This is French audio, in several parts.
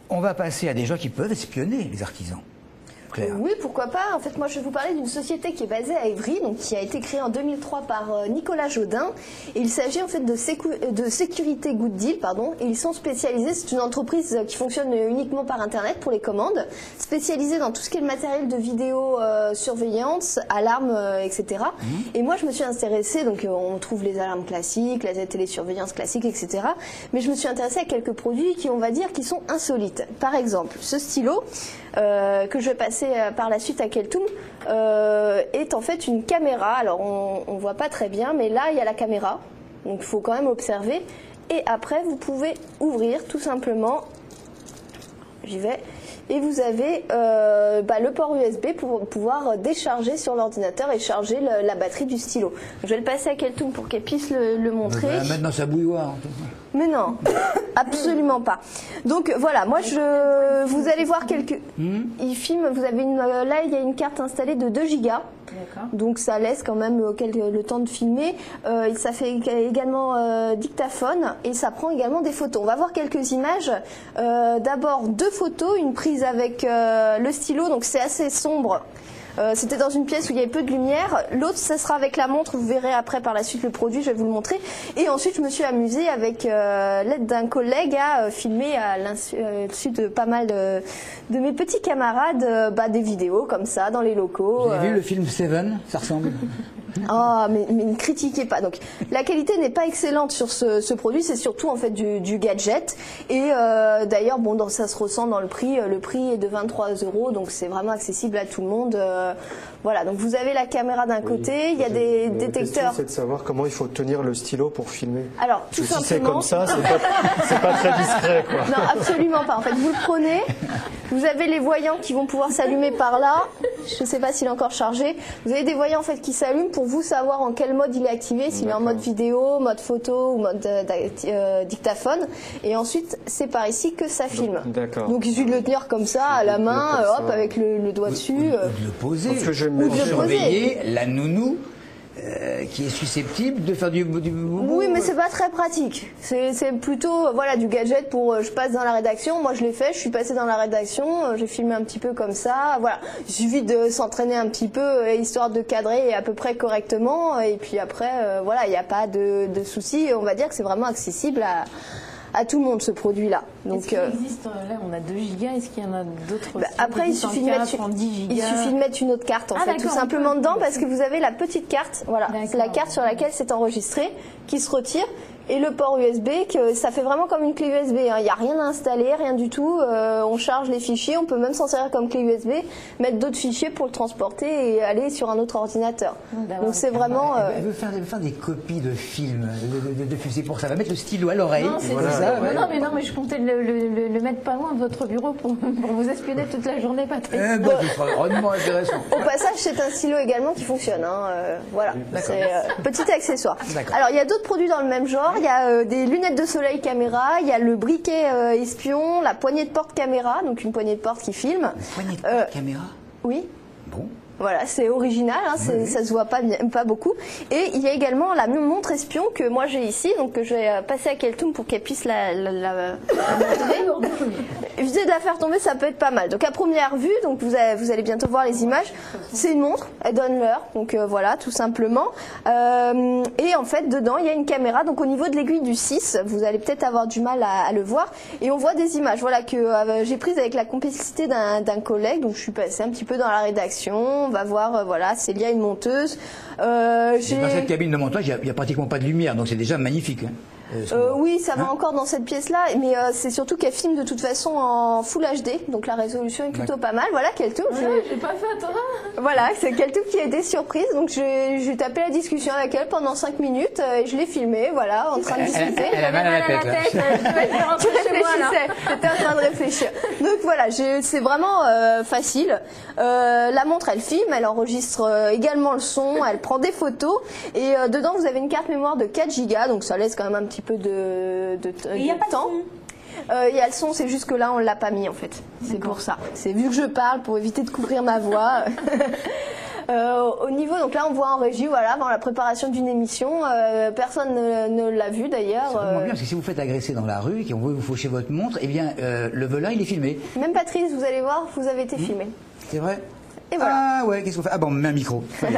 on va passer à des gens qui peuvent espionner les artisans. Claire. Oui, pourquoi pas. En fait, moi, je vais vous parler d'une société qui est basée à Évry, donc qui a été créée en 2003 par Nicolas Jodin. Et il s'agit en fait de Sécurité Good Deal, pardon. Et ils sont spécialisés. C'est une entreprise qui fonctionne uniquement par Internet pour les commandes, spécialisée dans tout ce qui est le matériel de vidéo surveillance, alarmes, etc. Et moi, je me suis intéressée. Donc, on trouve les alarmes classiques, la télésurveillance classique, etc. Mais je me suis intéressée à quelques produits qui, on va dire, qui sont insolites. Par exemple, ce stylo que je vais passer par la suite à Keltoum est en fait une caméra. Alors on ne voit pas très bien, mais là il y a la caméra, donc il faut quand même observer. Et après vous pouvez ouvrir tout simplement, j'y vais, et vous avez le port USB pour pouvoir décharger sur l'ordinateur et charger la batterie du stylo. Donc, je vais le passer à Keltoum pour qu'elle puisse le montrer. On va mettre dans sa bouilloire. Mais non, absolument pas. Donc voilà, moi vous allez voir quelques... Il filme, vous avez là il y a une carte installée de 2 gigas. Donc ça laisse quand même le temps de filmer. Ça fait également dictaphone et ça prend également des photos. On va voir quelques images. D'abord 2 photos, une prise avec le stylo, donc c'est assez sombre. C'était dans une pièce où il y avait peu de lumière. L'autre, ça sera avec la montre. Vous verrez après par la suite le produit, je vais vous le montrer. Et ensuite, je me suis amusée avec l'aide d'un collègue à filmer à l'insu de pas mal de mes petits camarades des vidéos comme ça dans les locaux. Vous avez vu le film Seven? Ça ressemble. Oh, mais ne critiquez pas. Donc, la qualité n'est pas excellente sur ce produit, c'est surtout en fait du gadget. Et d'ailleurs, bon, ça se ressent dans le prix. Le prix est de 23 €, donc c'est vraiment accessible à tout le monde. Voilà, donc vous avez la caméra d'un côté, il y a des détecteurs. C'est de savoir comment il faut tenir le stylo pour filmer. Alors, tout simplement. Si c'est comme ça, c'est pas très discret, quoi. Non, absolument pas. En fait, vous le prenez, vous avez les voyants qui vont pouvoir s'allumer par là. Je ne sais pas s'il est encore chargé. Vous avez des voyants en fait qui s'allument pour vous savoir en quel mode il est activé, s'il est en mode vidéo, mode photo ou mode dictaphone. Et ensuite, c'est par ici que ça filme. Donc il suffit de le tenir comme ça à la main, hop, avec le doigt dessus. Ou de le poser. Ou de surveiller la nounou. Qui est susceptible de faire du boubou. Oui, mais c'est pas très pratique. C'est plutôt voilà du gadget pour je passe dans la rédaction. Moi, je l'ai fait. Je suis passée dans la rédaction. J'ai filmé un petit peu comme ça. Voilà, il suffit de s'entraîner un petit peu histoire de cadrer à peu près correctement. Et puis après, voilà, il n'y a pas de souci. On va dire que c'est vraiment accessible à tout le monde ce produit-là. Donc est-ce qu'il existe, là on a 2 gigas, est-ce qu'il y en a d'autres après il suffit de mettre une autre carte en fait, tout simplement dedans parce que vous avez la petite carte, voilà, c'est la carte sur laquelle c'est enregistré qui se retire. Et le port USB, ça fait vraiment comme une clé USB. Il n'y a rien à installer, rien du tout. On charge les fichiers, on peut même s'en servir comme clé USB, mettre d'autres fichiers pour le transporter et aller sur un autre ordinateur. Donc c'est vraiment... Elle veut faire des copies de films, de films. C'est pour ça. Elle va mettre le stylo à l'oreille. Non, mais je comptais le mettre pas loin de votre bureau pour vous espionner toute la journée, Patrick. Ce sera vraiment intéressant. Au passage, c'est un stylo également qui fonctionne. Voilà, c'est petit accessoire. Alors il y a d'autres produits dans le même genre. Il y a des lunettes de soleil caméra, il y a le briquet espion, la poignée de porte caméra, donc une poignée de porte qui filme. Une poignée de porte caméra? Oui. Bon. Voilà, c'est original, hein, ça se voit pas beaucoup. Et il y a également la montre espion que moi j'ai ici, donc que je vais passer à Keltoum pour qu'elle puisse la montrer. Éviter de la faire tomber, ça peut être pas mal. Donc à première vue, donc vous allez bientôt voir les images. C'est une montre, elle donne l'heure, donc voilà, tout simplement. Et en fait, dedans, il y a une caméra. Donc au niveau de l'aiguille du 6, vous allez peut-être avoir du mal à le voir. Et on voit des images, voilà, que j'ai prises avec la complicité d'un collègue. Donc je suis passée un petit peu dans la rédaction. On va voir, voilà, c'est lié à une monteuse. Dans cette cabine de montage, il n'y a pratiquement pas de lumière, donc c'est déjà magnifique. Hein. Oui, ça va encore dans cette pièce-là, mais c'est surtout qu'elle filme de toute façon en Full HD, donc la résolution est plutôt pas mal. Voilà, Keltoum. J'ai pas fait, toi. Voilà, c'est Keltoum qui a été surprise, donc j'ai tapé la discussion avec elle pendant 5 minutes et je l'ai filmée, voilà, en train de discuter. Elle a mal à la tête. J'étais en train de réfléchir. Donc voilà, c'est vraiment facile. La montre, elle filme, elle enregistre également le son, elle prend des photos et dedans vous avez une carte mémoire de 4 Go, donc ça laisse quand même un petit peu de temps. Il y a le son, c'est juste que là on l'a pas mis en fait. C'est pour ça. C'est vu que je parle pour éviter de couvrir ma voix. Au niveau, donc là on voit en régie, voilà, avant la préparation d'une émission, personne ne l'a vu d'ailleurs. C'est vraiment bien, parce que si vous faites agresser dans la rue et qu'on veut vous faucher votre montre, eh bien le voleur il est filmé. Même Patrice, vous allez voir, vous avez été filmé. C'est vrai? Et voilà. Ah ouais, qu'est-ce qu'on fait? Ah bon, on met un micro. Ouais.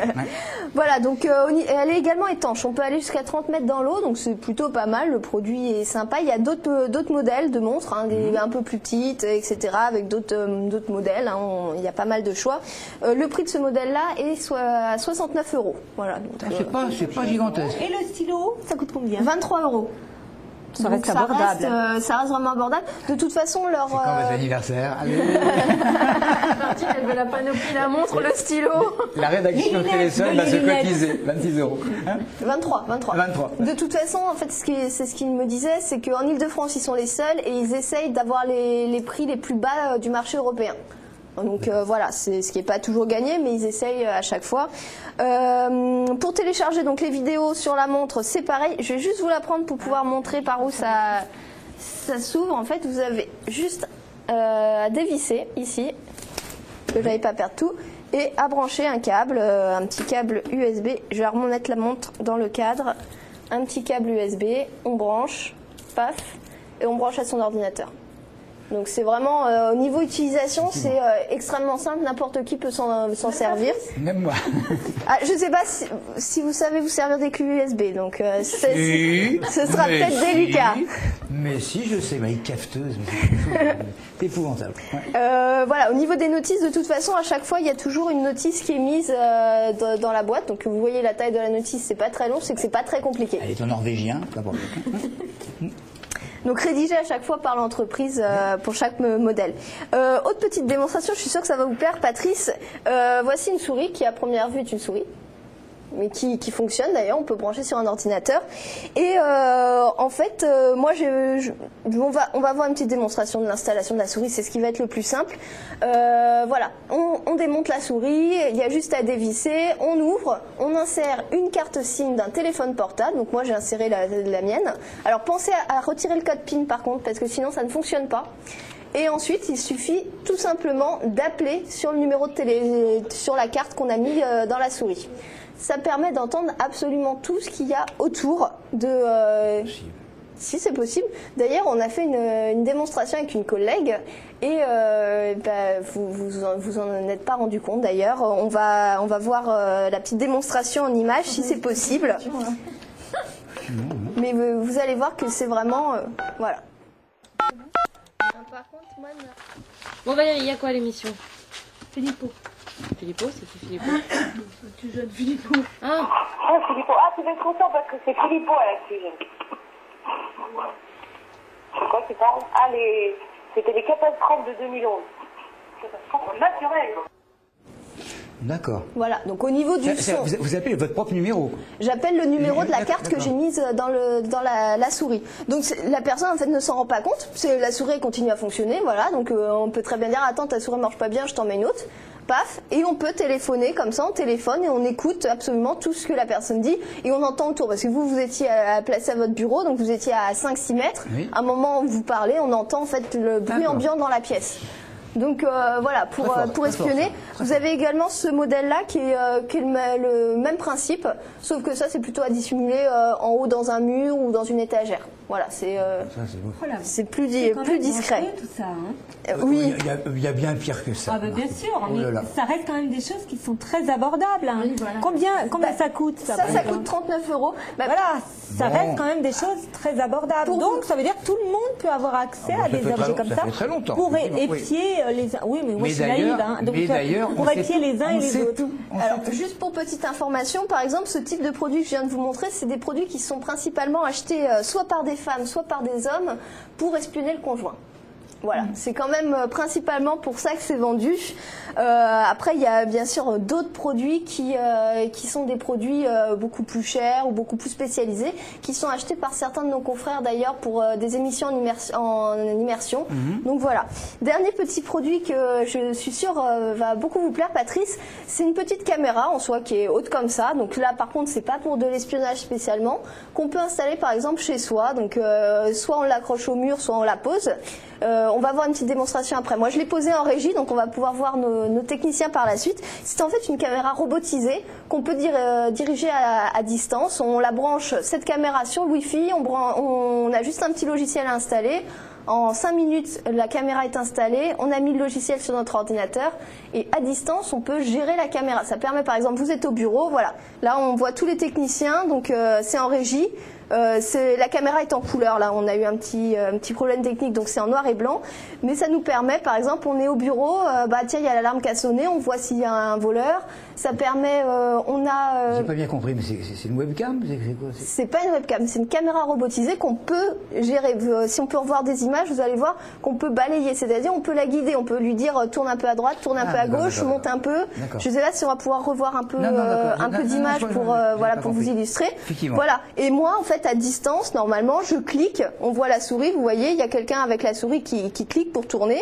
Voilà, donc elle est également étanche. On peut aller jusqu'à 30 mètres dans l'eau, donc c'est plutôt pas mal. Le produit est sympa. Il y a d'autres modèles de montres, hein, des un peu plus petites, etc., avec d'autres modèles. Hein. Il y a pas mal de choix. Le prix de ce modèle-là est à 69 €. Voilà. Donc, C'est pas gigantesque. Et le stylo, ça coûte combien? 23 €. Ça reste abordable. Ça reste vraiment abordable. De toute façon, leur... C'est quand votre anniversaire? Allez. Martine, elle veut la panoplie, la montre, le stylo. La rédaction de Téléson va se cotiser. 26 €. Hein? 23. De toute façon, en fait, c'est ce qu'ils me disaient, c'est qu'en Ile-de-France, ils sont les seuls et ils essayent d'avoir les prix les plus bas du marché européen. Donc voilà, c'est ce qui n'est pas toujours gagné, mais ils essayent à chaque fois. Pour télécharger donc les vidéos sur la montre, c'est pareil. Je vais juste vous la prendre pour pouvoir montrer par où ça s'ouvre. En fait, vous avez juste à dévisser ici, que j'avais pas perdre tout, et à brancher un câble, un petit câble USB. Je vais remettre la montre dans le cadre. Un petit câble USB, on branche, paf, et on branche à son ordinateur. Donc c'est vraiment, au niveau utilisation, c'est extrêmement simple, n'importe qui peut s'en servir. Même moi. Ah, je ne sais pas si vous savez vous servir des clés USB, donc ce sera peut-être délicat. Mais si, je sais, bah, il est cafeteuse, c'est épouvantable. Ouais. Voilà, au niveau des notices, de toute façon, à chaque fois, il y a toujours une notice qui est mise dans la boîte. Donc vous voyez la taille de la notice, c'est pas très long, c'est que c'est pas très compliqué. Elle est en norvégien, pas pour Donc rédigé à chaque fois par l'entreprise pour chaque modèle. Autre petite démonstration, je suis sûre que ça va vous plaire, Patrice. Voici une souris qui à première vue est une souris, mais qui fonctionne d'ailleurs, on peut brancher sur un ordinateur. Et en fait, moi, on va voir une petite démonstration de l'installation de la souris, c'est ce qui va être le plus simple. Voilà, on démonte la souris, il y a juste à dévisser, on ouvre, on insère une carte SIM d'un téléphone portable, donc moi j'ai inséré la mienne. Alors pensez à retirer le code PIN par contre, parce que sinon ça ne fonctionne pas. Et ensuite, il suffit tout simplement d'appeler sur le numéro de sur la carte qu'on a mis dans la souris. Ça permet d'entendre absolument tout ce qu'il y a autour de... Si c'est possible. D'ailleurs, on a fait une démonstration avec une collègue et vous en êtes pas rendu compte d'ailleurs. On va voir la petite démonstration en image si c'est possible. Mais vous allez voir que c'est vraiment... voilà. Par contre, moi... Bon Valérie, il y a quoi à l'émission? Filippo. Filippo, c'est qui Filippo? Tu jeune Filippo. Ah, Oh, Filippo. Ah, tu vas être content parce que c'est Filippo à la cuisine. C'est quoi qui parle? Ah, c'était les catastrophes de 2011. Catastrophes naturelles. D'accord. Voilà, donc au niveau du son... Vous appelez votre propre numéro? J'appelle le numéro de la carte que j'ai mise dans la souris. Donc la personne en fait ne s'en rend pas compte. La souris continue à fonctionner, voilà. Donc on peut très bien dire attends, ta souris marche pas bien, je t'en mets une autre. Paf, et on peut téléphoner comme ça, on téléphone et on écoute absolument tout ce que la personne dit et on entend autour. Parce que vous étiez placé à votre bureau, donc vous étiez à 5-6 mètres. Oui. À un moment où vous parlez, on entend en fait le bruit ambiant dans la pièce. Donc voilà, pour espionner. Vous avez également ce modèle-là qui est le même principe, sauf que ça c'est plutôt à dissimuler en haut dans un mur ou dans une étagère. Voilà, c'est plus discret. Tout ça, hein. Oui. Il y a bien pire que ça. Ah bah bien sûr, Oh mais ça reste quand même des choses qui sont très abordables. Hein. Oui, voilà. Combien ça coûte ça coûte 39 €. Voilà, ça reste quand même des choses très abordables. Donc ça veut dire que tout le monde peut avoir accès à des objets comme ça pour épier les uns. Oui, mais moi je suis naïve. Hein. Donc pour épier les uns et les autres. Alors juste pour petite information, par exemple, ce type de produit que je viens de vous montrer, c'est des produits qui sont principalement achetés soit par des femmes, soit par des hommes pour espionner le conjoint. Voilà, c'est quand même principalement pour ça que c'est vendu. Après, il y a bien sûr d'autres produits qui sont des produits beaucoup plus chers ou beaucoup plus spécialisés, qui sont achetés par certains de nos confrères d'ailleurs pour des émissions en immersion. Donc voilà. Dernier petit produit que je suis sûre va beaucoup vous plaire, Patrice, c'est une petite caméra en soi qui est haute comme ça. Donc là, par contre, c'est pas pour de l'espionnage spécialement, qu'on peut installer par exemple chez soi. Donc soit on l'accroche au mur, soit on la pose. On va voir une petite démonstration après. Moi, je l'ai posée en régie, donc on va pouvoir voir nos techniciens par la suite. C'est en fait une caméra robotisée qu'on peut diriger à distance. On la branche, cette caméra, sur le Wi-Fi. On a juste un petit logiciel à installer. En 5 minutes, la caméra est installée, on a mis le logiciel sur notre ordinateur et à distance, on peut gérer la caméra. Ça permet, par exemple, vous êtes au bureau, voilà. Là, on voit tous les techniciens, donc c'est en régie. La caméra est en couleur, là on a eu un petit problème technique, donc c'est en noir et blanc, mais ça nous permet, par exemple, on est au bureau, tiens, il y a l'alarme qui a sonné, on voit s'il y a un voleur, ça permet, J'ai pas bien compris, mais c'est une webcam? C'est pas une webcam, c'est une caméra robotisée qu'on peut gérer. Si on peut revoir des images, vous allez voir qu'on peut balayer, c'est-à-dire on peut la guider, on peut lui dire tourne un peu à droite, tourne un peu à gauche, monte un peu. Je sais pas si on va pouvoir revoir un peu d'images pour vous illustrer. Voilà, et moi en fait à distance, normalement, je clique, on voit la souris, vous voyez, il y a quelqu'un avec la souris qui clique pour tourner.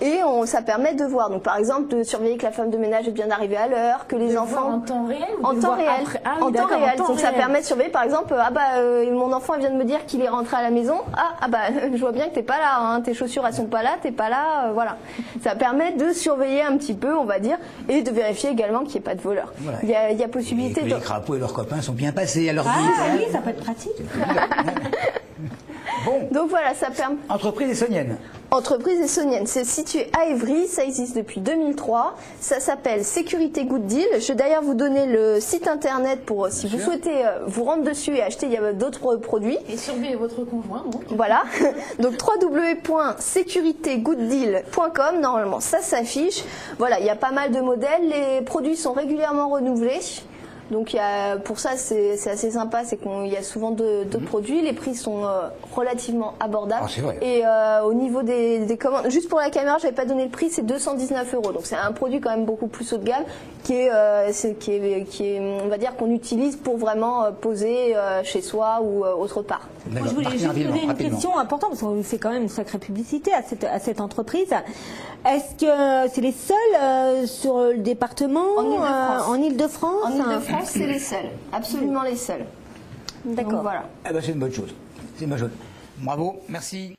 Et ça permet de voir, donc par exemple de surveiller que la femme de ménage est bien arrivée à l'heure, que les enfants en temps réel, en temps réel. Donc ça permet de surveiller, par exemple, mon enfant vient de me dire qu'il est rentré à la maison, je vois bien que t'es pas là, hein, tes chaussures elles sont pas là, t'es pas là, voilà. Ça permet de surveiller un petit peu, on va dire, et de vérifier également qu'il n'y ait pas de voleur. Voilà. Il y a possibilité. Et que les crapauds et leurs copains sont bien passés à leur vie. Oui, ça peut être pratique. Bon. Donc voilà, ça permet. Entreprise essonnienne. Entreprise essonnienne, c'est situé à Évry, ça existe depuis 2003, ça s'appelle Sécurité Good Deal. Je vais d'ailleurs vous donner le site internet pour si vous souhaitez vous rendre dessus et acheter, il y a d'autres produits. Et surveiller votre conjoint, donc. Voilà, donc www.sécuritégooddeal.com, normalement ça s'affiche. Voilà, il y a pas mal de modèles, les produits sont régulièrement renouvelés. Donc pour ça c'est assez sympa, c'est qu'il y a souvent d'autres produits, les prix sont relativement abordables. C'est vrai. Et au niveau des commandes, juste pour la caméra, j'avais pas donné le prix, c'est 219 €. Donc c'est un produit quand même beaucoup plus haut de gamme qui est on va dire qu'on utilise pour vraiment poser chez soi ou autre part. Moi, je voulais juste poser une question importante parce qu'on fait quand même une sacrée publicité à cette entreprise. Est-ce que c'est les seuls sur le département en Ile-de-France? En Ile-de-France, c'est les seuls, absolument les seuls. D'accord. Voilà. C'est une bonne chose. C'est une bonne chose. Bravo, merci.